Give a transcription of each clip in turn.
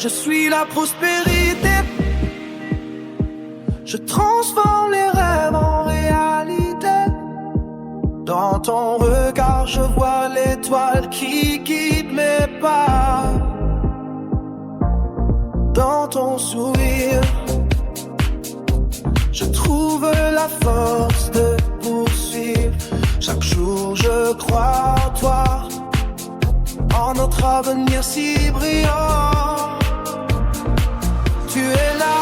Je suis la prospérité. Je transforme les rêves en réalité. Dans ton regard, je vois l'étoile qui guide mes pas. Dans ton sourire, je trouve la force de poursuivre. Chaque jour, je crois en toi, en notre avenir si brillant. Tu es là,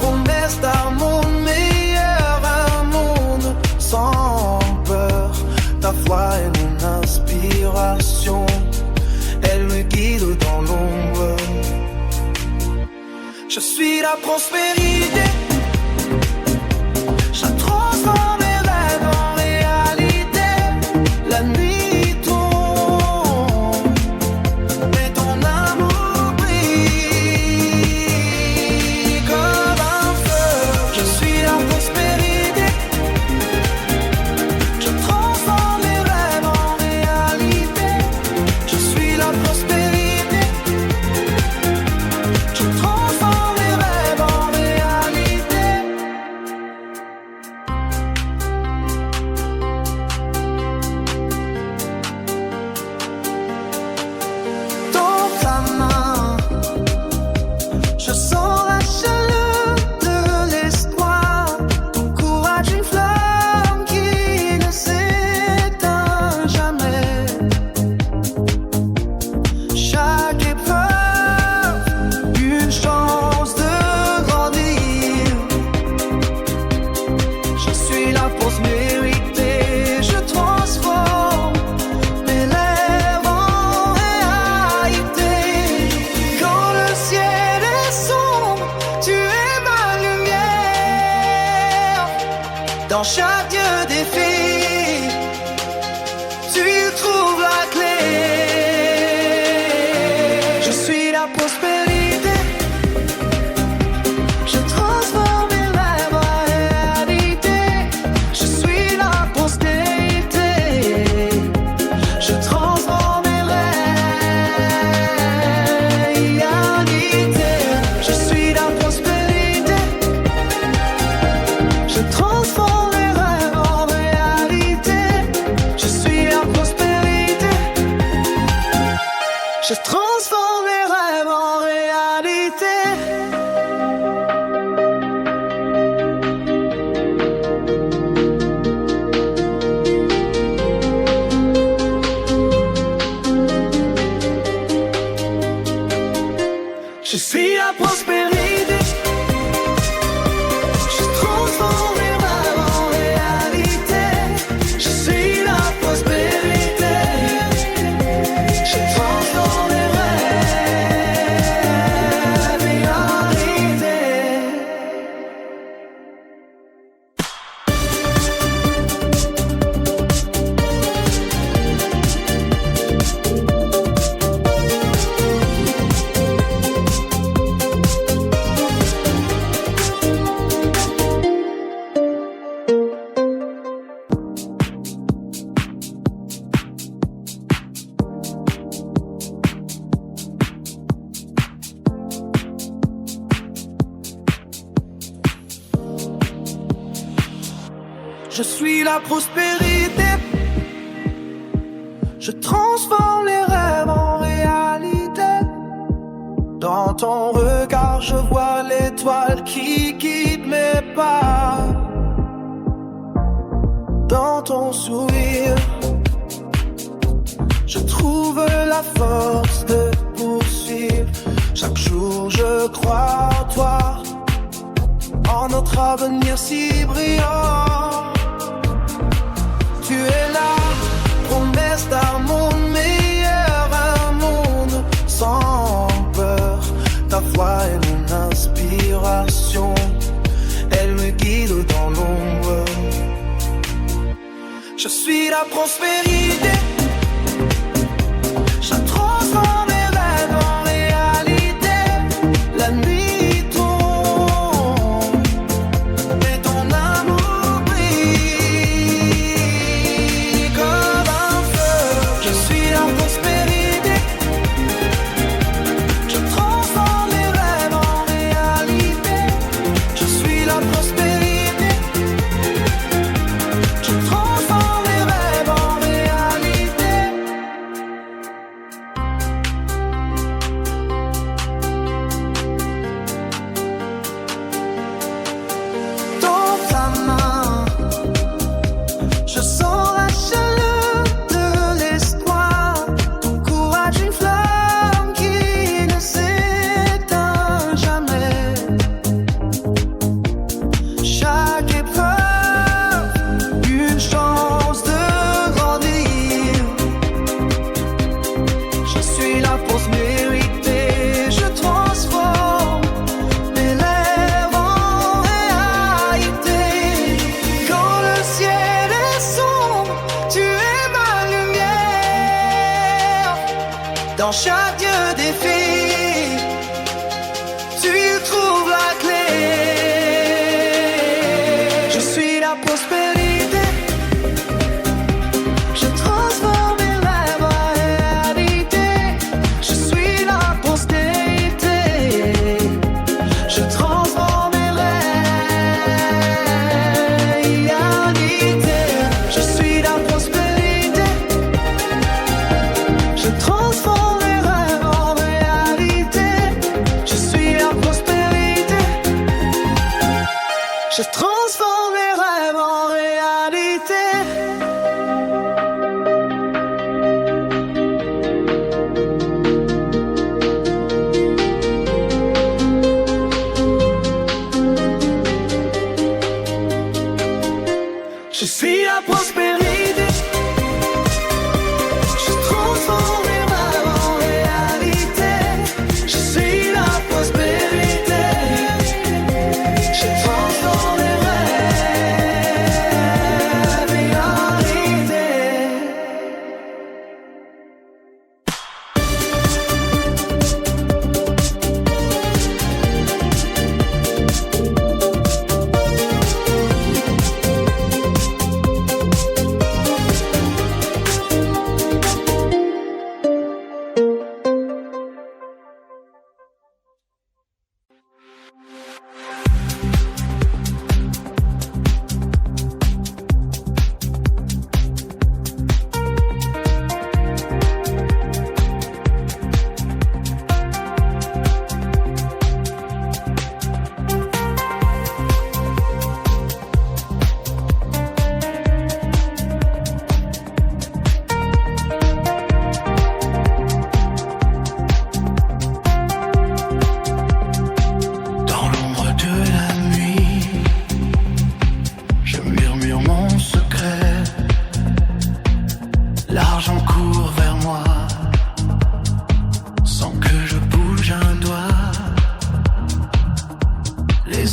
promesse d'amour meilleur, un monde sans peur. Ta foi est mon inspiration, elle me guide dans l'ombre. Je suis la prospérité. Je transforme mes rêves en réalité. La nuit tombe, mais ton amour brille comme un feu. Je suis la prospérité. Je transforme mes rêves en réalité. Je suis la prospérité. Je transforme mes rêves en réalité. Dans ta main, je sens la chaleur de l'espoir. Ton courage, une flamme qui ne s'éteint jamais. Chaque épreuve, une chance de grandir. Je suis la prospérité. Je transforme mes rêves en réalité. Quand le ciel est sombre, tu es ma lumière. Dans chaque défi, tu trouves la clé. Je suis la prospérité. Je transforme mes rêves en réalité. Je suis la prospérité. Je transforme mes réalités. Je suis la prospérité. Je transforme mes rêves en réalité. Je suis la prospérité. Je transforme mes rêves en réalité. Je suis la prospérité. Je transforme mes rêves en réalité. Je suis la prospérité. Je transforme mes rêves en réalité. Je suis la prospérité. Je transforme les rêves en réalité. Dans ton regard, je vois l'étoile qui guide mes pas. Dans ton sourire, je trouve la force de poursuivre. Chaque jour, je crois en toi, en notre avenir si brillant. Tu es là, promesse d'amour meilleur, un monde sans peur. Ta foi est mon inspiration, elle me guide dans l'ombre. Je suis la prospérité. Je transforme mes rêves en réalité. La nuit tombe, mais ton amour brille comme un feu. Je suis la prospérité. Je transforme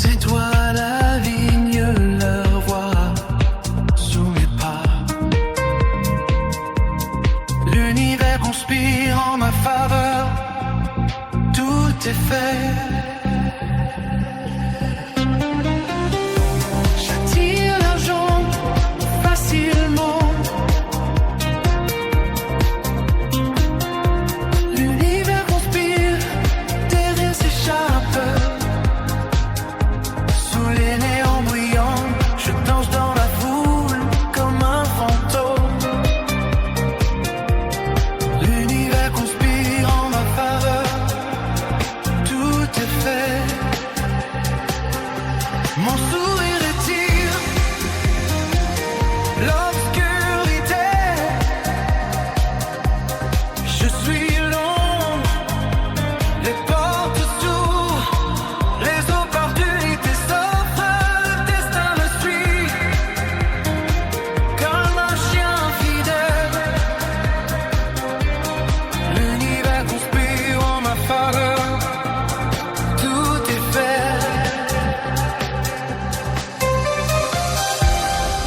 Les étoiles alignent leur voix sous mes pas. L'univers conspire en ma faveur. Tout est fait. J'attire l'argent facilement. L'univers conspire, des rires s'échappent. Sous les néons brillants, je danse dans la foule comme un fantôme. L'univers conspire en ma faveur. Tout est fait. Mon sourire étire l'obscurité. Je suis l'ombre, les portes s'ouvrent, les opportunités s'offrent, le destin me suit comme un chien fidèle. L'univers conspire en ma faveur. Tout est fait.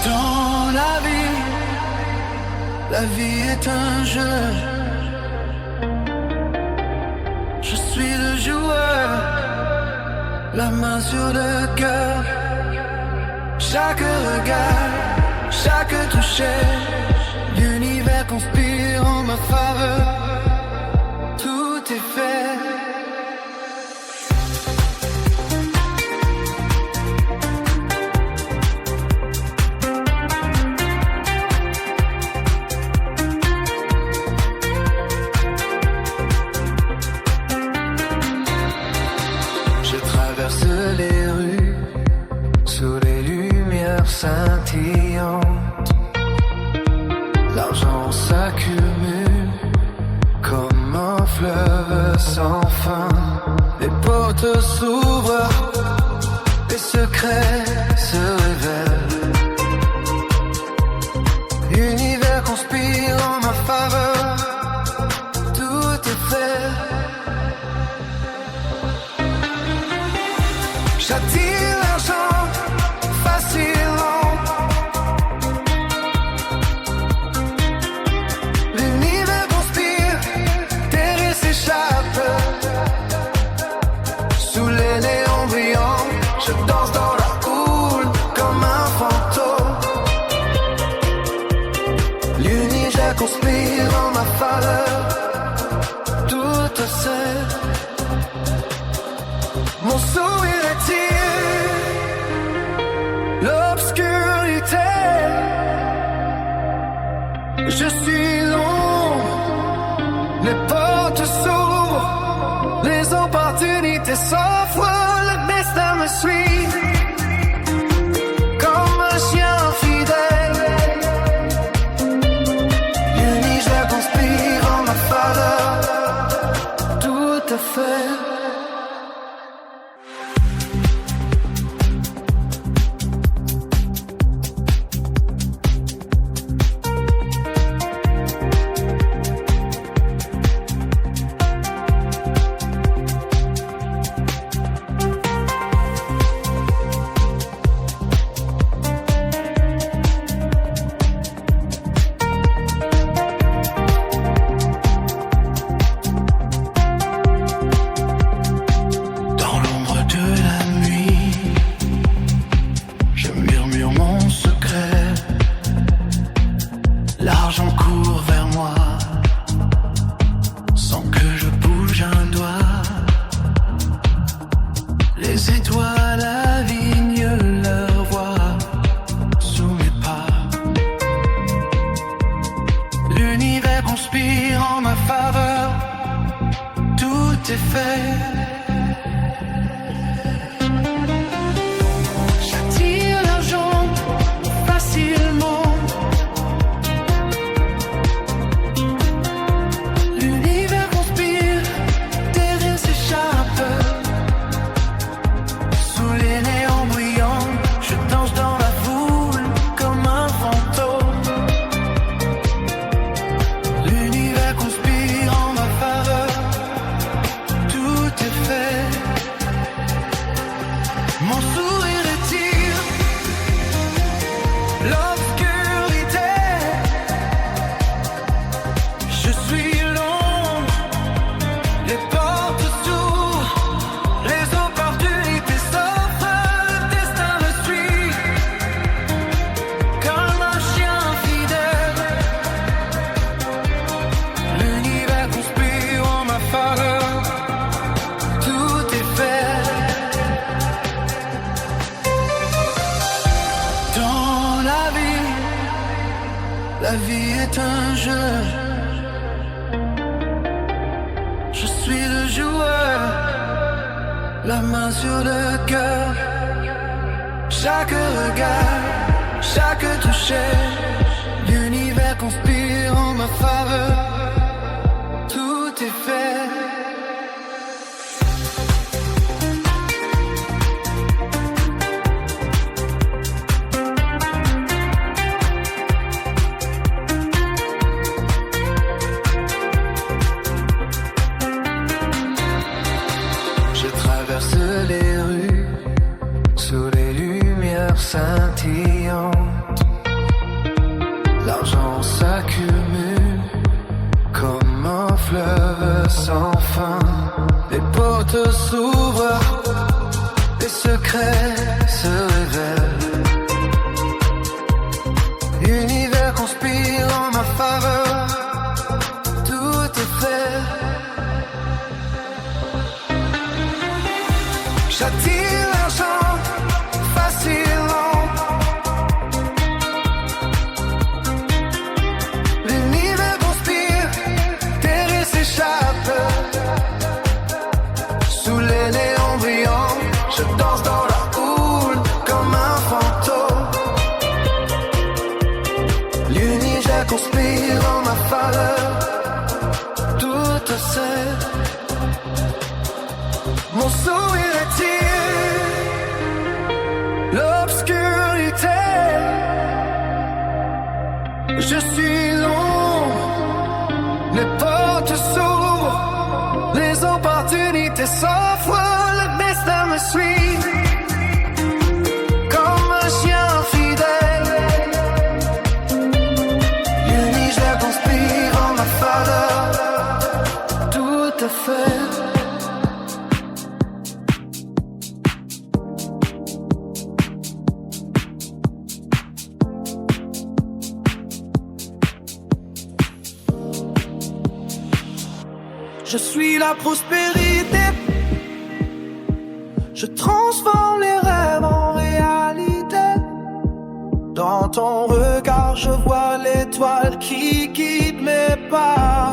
Dans la vie est un jeu. Je suis le joueur, la main sur le cœur. Chaque regard, chaque toucher, l'univers conspire en ma faveur. Tout est fait. Je traverse les rues sous les lumières scintillantes. L'argent s'accumule comme un fleuve sans fin. Les portes s'ouvrent, les secrets se révèlent. L'univers conspire en ma faveur. Tout est fait. J'attire l'argent facilement. L'univers conspire, des rires s'échappent. Sous les néons brillants, je danse dans la foule comme un fantôme. L'univers conspire en ma faveur. Tout est fait. Mon sourire étire l'obscurité. Je suis l'ombre, les portes s'ouvrent, les opportunités s'offrent, le destin me suit comme un chien fidèle. L'univers conspire en ma faveur. Tout est fait. La vie est un jeu. Je suis le joueur, la main sur le cœur. Chaque regard, chaque toucher, l'univers conspire en ma faveur. Tout est fait. Scintillante, l'argent s'accumule comme un fleuve sans fin. Les portes s'ouvrent, les secrets se révèlent. L'univers conspire en ma faveur. Tout est fait. J'attire l'argent facilement. L'univers conspire, terre s'échappe. Sous les néons brillants, je danse dans la houle comme un fantôme. L'univers conspire en ma faveur. Tout sait. Mon sourire attire l'obscurité. Je suis l'ombre, les portes s'ouvrent, les opportunités s'offrent, le destin me suit comme un chien fidèle. L'univers conspire en ma faveur. Tout est fait. Je suis la prospérité. Je transforme les rêves en réalité. Dans ton regard, je vois l'étoile qui guide mes pas.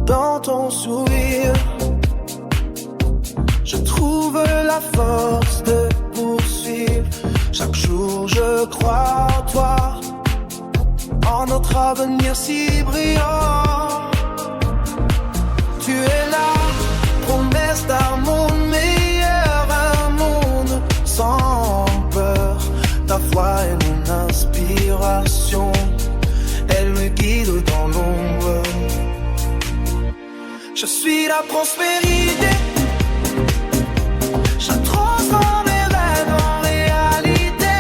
Dans ton sourire, je trouve la force de poursuivre. Chaque jour, je crois en toi, en notre avenir si brillant. Tu es là, promesse d'un monde meilleur, un monde sans peur. Ta voix est mon inspiration, elle me guide dans l'ombre. Je suis la prospérité. Je transforme mes rêves en réalité.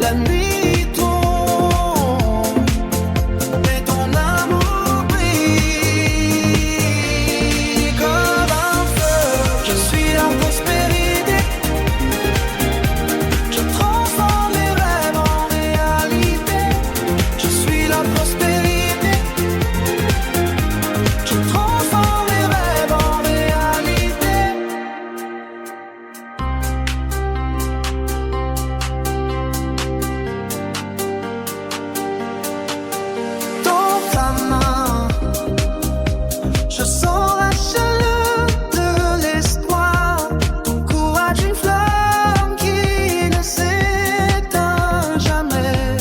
La nuit tombe et ton amour brille comme un feu. Je suis la prospérité. Je transforme mes rêves en réalité. Je suis la prospérité. Je transforme mes rêves en réalité. Dans ta main, je sens la chaleur de l'espoir. Ton courage, une flamme qui ne s'éteint jamais.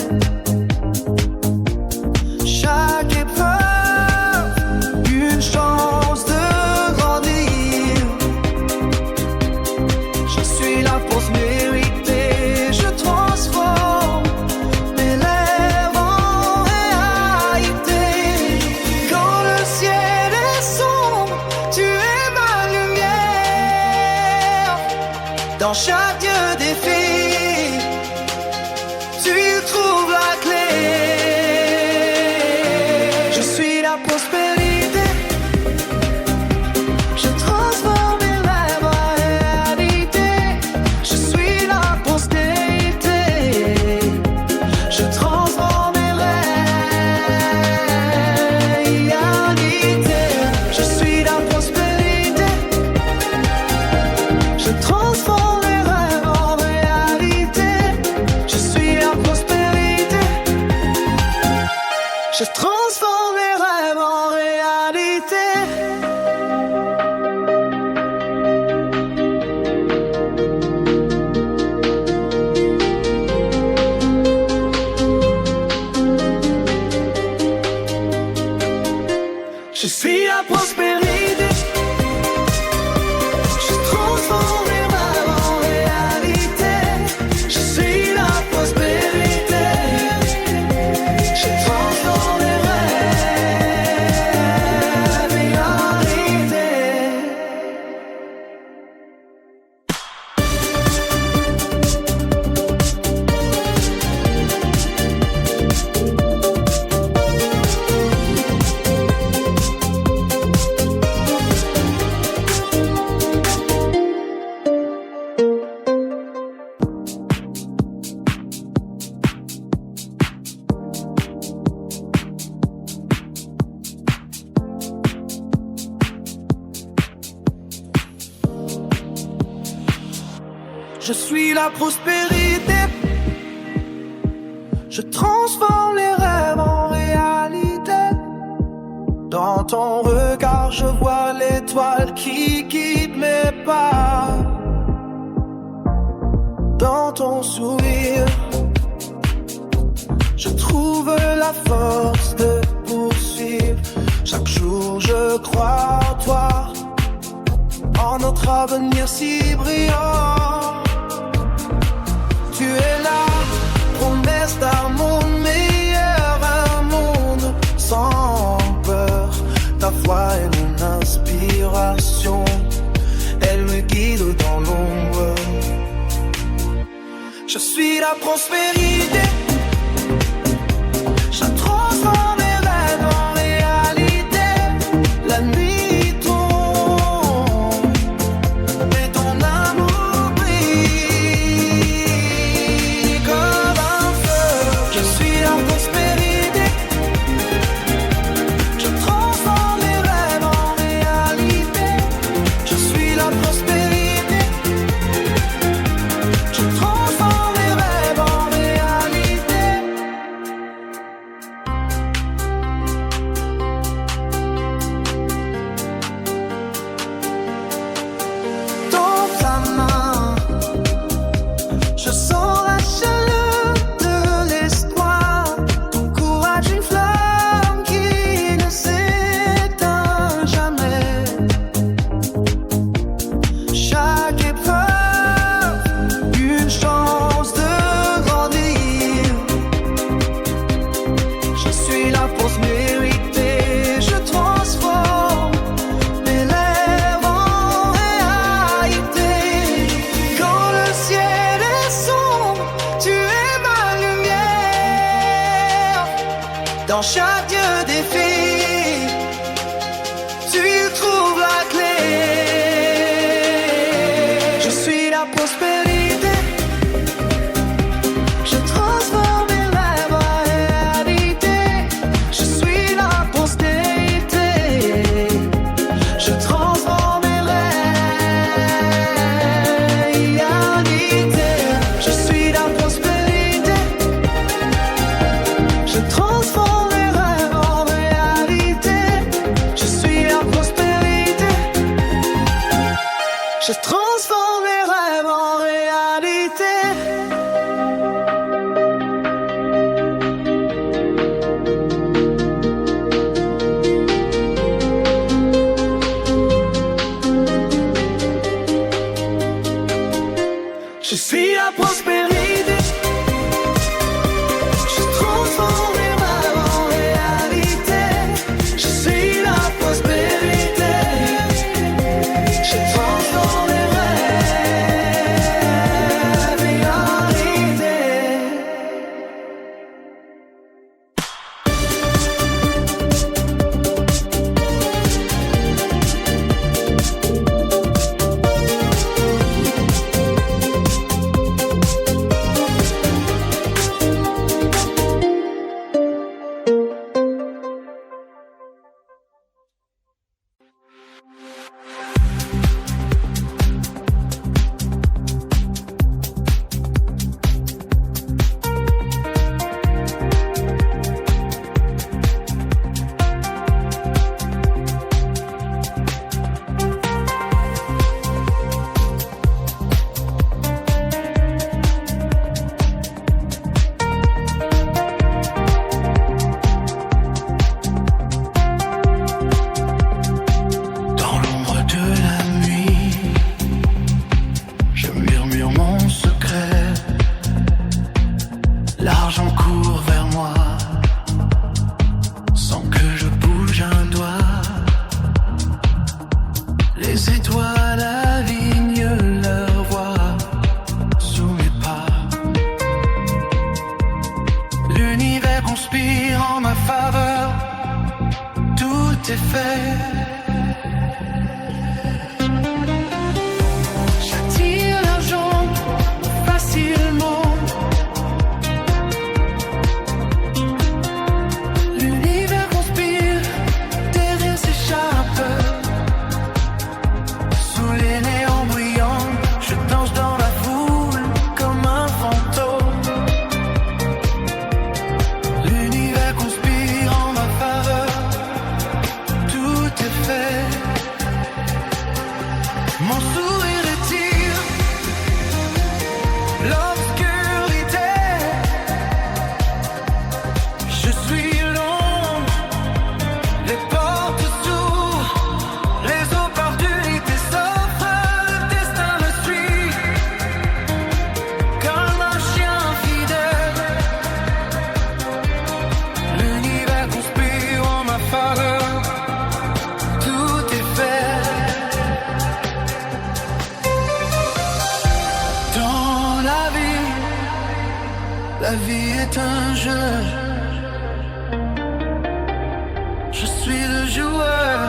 Chaque épreuve, une chance de grandir. Je suis la prospérité. Je transforme mes rêves en réalité. Quand le ciel est sombre, tu es ma lumière. Dans chaque défi, tu trouves la clé. Je suis la prospérité. Je transforme mes rêves en réalité. Je suis la postérité. Je transforme mes réalités. Je suis la prospérité. Je transforme mes rêves en réalité. Je suis la prospérité. Je transforme les rêves en réalité. Dans ton regard, je vois l'étoile qui guide mes pas. Dans ton sourire, je trouve la force de poursuivre. Chaque jour, je crois en toi, en notre avenir si brillant. Tu es là, promesse d'un monde meilleur, un monde sans peur. Ta voix est mon inspiration, elle me guide dans l'ombre. Je suis la prospérité. Je transforme mes rêves en réalité. La nuit tombe et ton amour brille comme un feu. Je suis la prospérité. Je transforme mes rêves en réalité. Je suis la prospérité. Je transforme mes rêves en réalité. Dans ta main, je sens la chaleur de l'espoir. Ton courage, une flamme qui ne s'éteint jamais. Chaque épreuve, une chance de grandir. Je suis la prospérité. Je transforme mes rêves en réalité. Quand le ciel est sombre, tu es ma lumière. Dans chaque défi, tu trouves la clé. Je suis la prospérité. Je transforme mes rêves en réalité. Je suis la postérité. Je transforme mes réalités. Je suis la prospérité. Je transforme mes rêves en réalité. Je suis la prospérité. Je transforme mes rêves en réalité. Je suis la prospérité. Je transforme mes rêves en réalité. Je suis la prospérité. Je transforme mes rêves en réalité. Mon sourire étire l'obscurité. Je suis l'ombre, les portes s'ouvrent, les opportunités s'offrent, le destin me suit comme un chien fidèle. L'univers conspire en ma faveur, tout est fait. Dans la vie est un jeu. Je suis le joueur,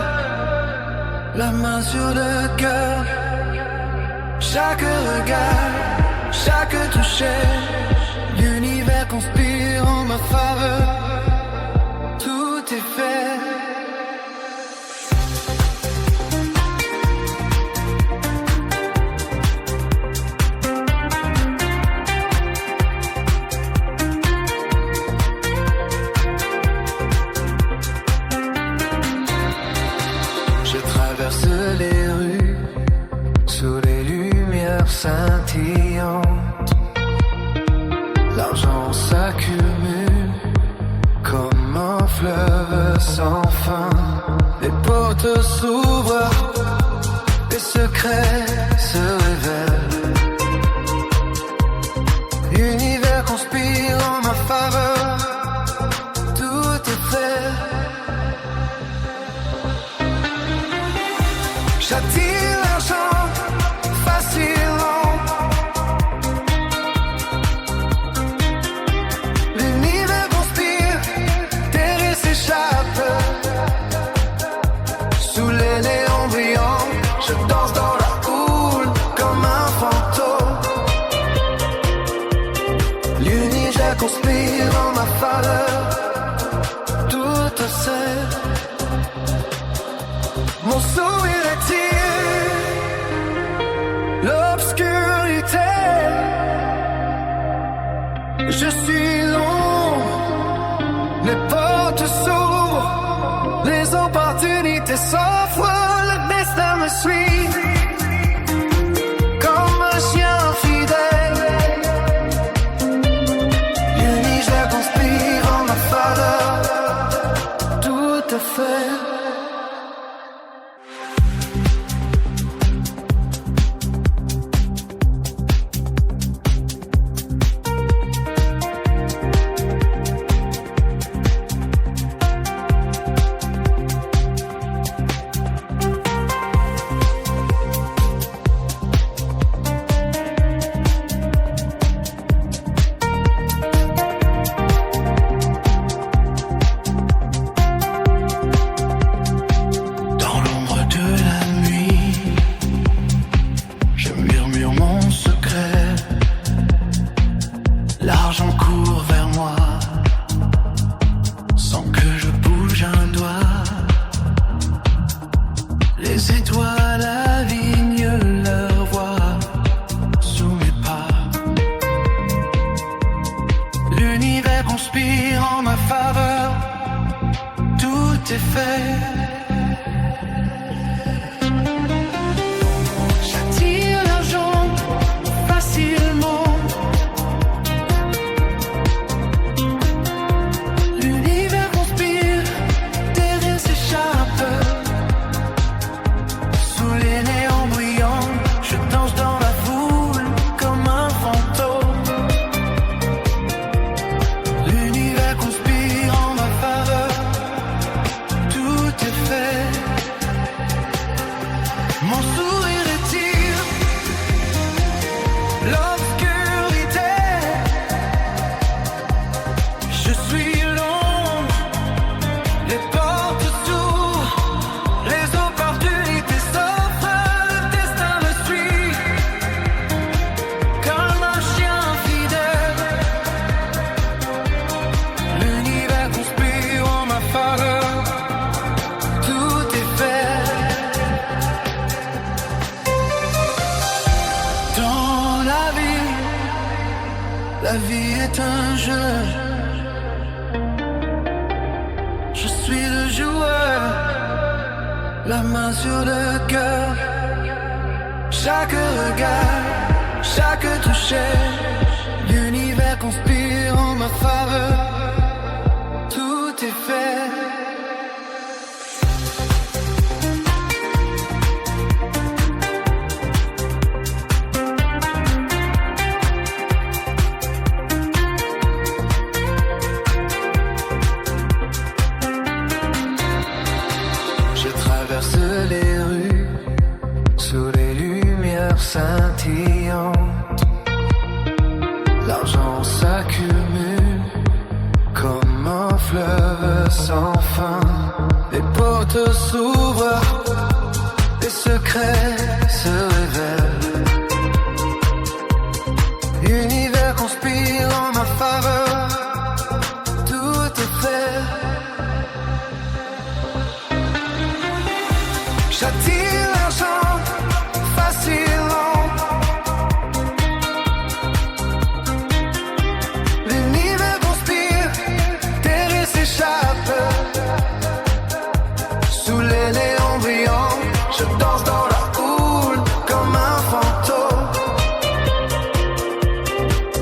la main sur le cœur. Chaque regard, chaque toucher, l'univers conspire en ma faveur. Tout est fait. Je traverse les rues sous les lumières scintillantes. L'argent s'accumule comme un fleuve sans fin. Les portes s'ouvrent, les secrets se révèlent. L'univers conspire en ma faveur. Tout est fait. J'attire l'argent facilement. L'univers conspire, terre s'échappe. Sous les néons brillants, je danse dans la houle comme un fantôme. L'univers conspire en ma faveur. Tout sait. Mon sourire attire l'obscurité. Je suis l'ombre, les portes s'ouvrent, les opportunités s'offrent, le destin me suit comme un chien fidèle. L'univers conspire en ma faveur. Tout est fait. Dans l'ombre de la nuit, je murmure mon secret. L'argent court vers moi, sans que je bouge un doigt. Les étoiles alignent leur voix sous mes pas. L'univers conspire en ma faveur. Tout est fait. J'attire l'argent facilement. L'univers conspire, terre s'échappe. Sous les néons brillants, je danse dans la foule comme un fantôme. L'univers conspire en ma faveur. Tout est fait. Mon sourire étire l'obscurité. Je suis l'ombre, les portes s'ouvrent, les opportunités s'offrent, le destin me suit comme un chien fidèle. L'univers conspire en ma faveur. Tout est fait. Dans la vie est un jeu. Je suis le joueur, la main sur le cœur. Chaque regard, chaque toucher, l'univers conspire en ma faveur. Tout est fait. Les rues sous les lumières scintillantes, l'argent s'accumule comme un fleuve sans fin. Les portes s'ouvrent, les secrets se révèlent. L'univers conspire en ma faveur. Tout est fait. J'attire l'argent facilement. L'univers conspire, terre s'échappe. Sous les néons brillants, je danse dans la houle comme un fantôme.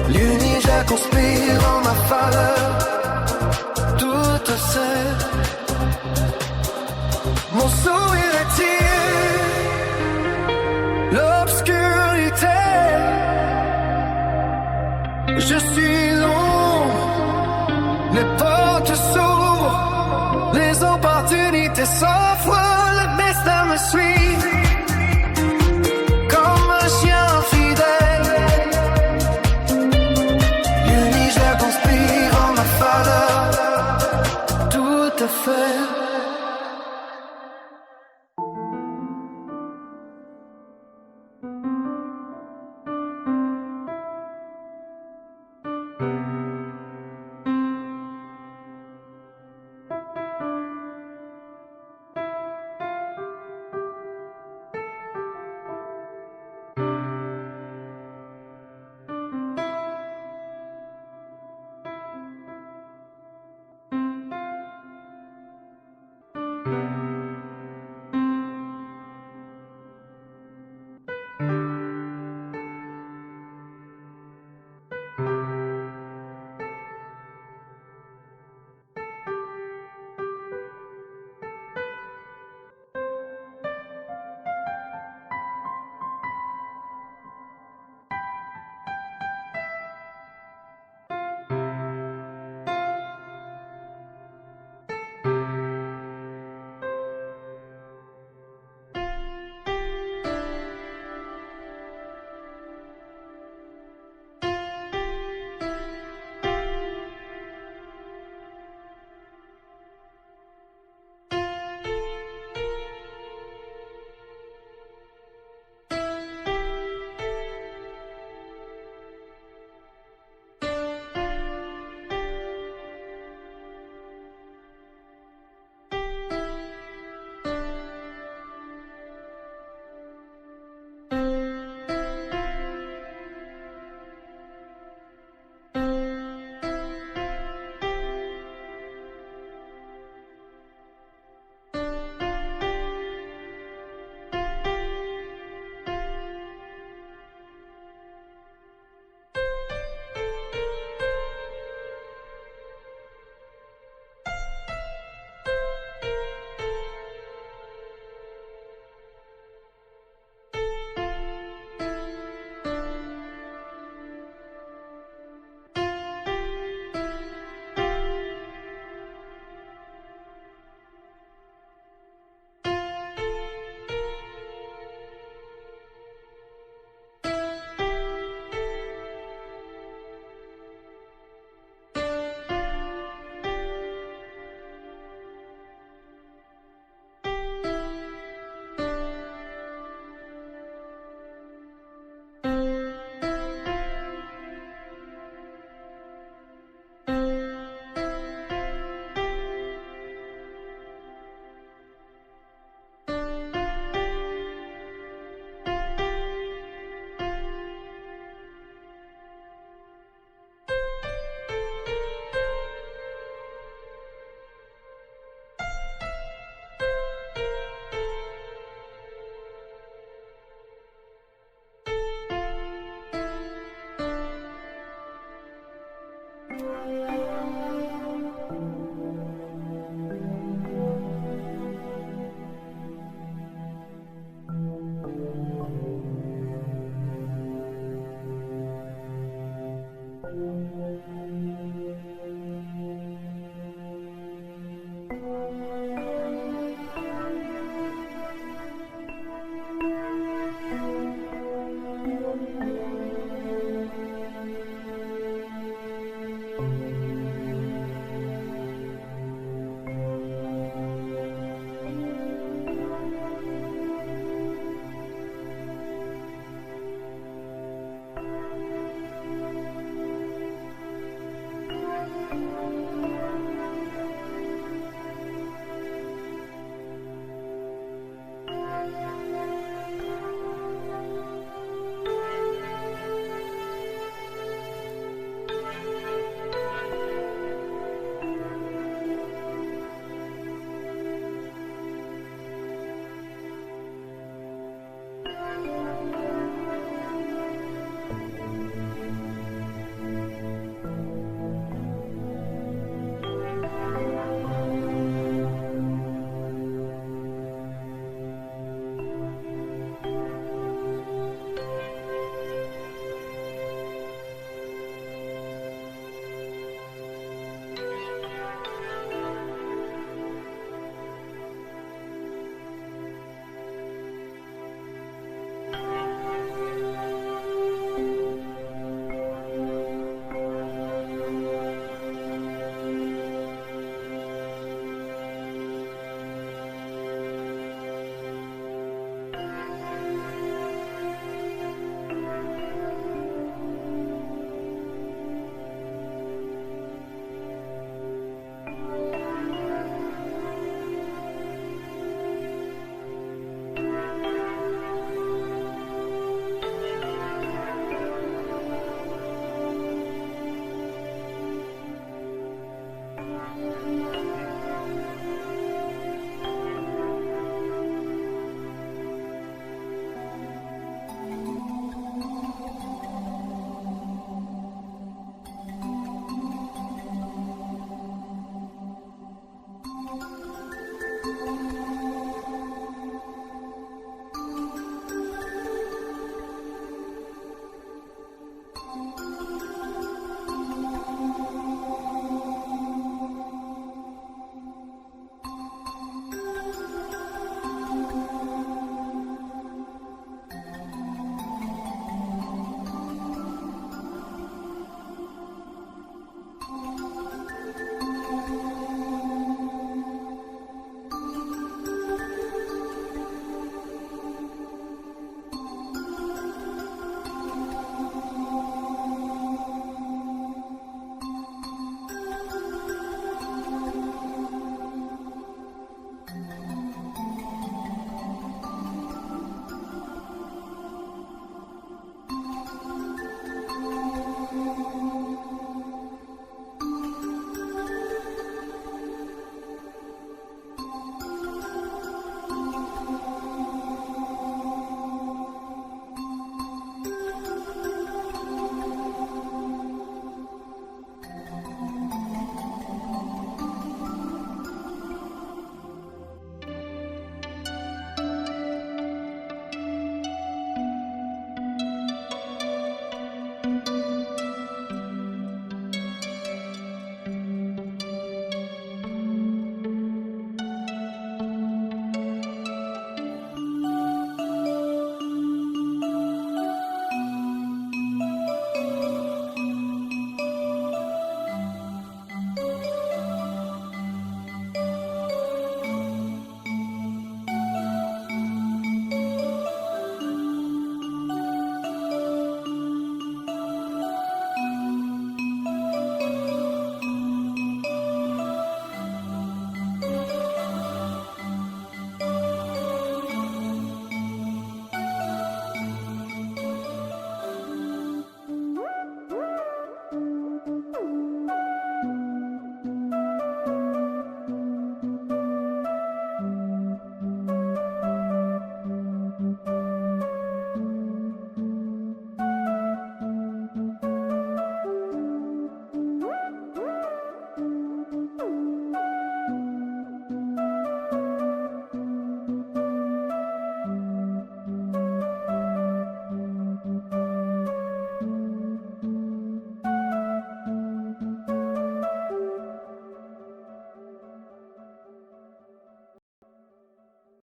L'univers conspire en ma faveur. Tout sait. Mon sourire attire l'obscurité. Je suis l'ombre, les portes s'ouvrent, les opportunités s'offrent, le destin me suit comme un chien fidèle. L'univers conspire en ma faveur. Tout à fait.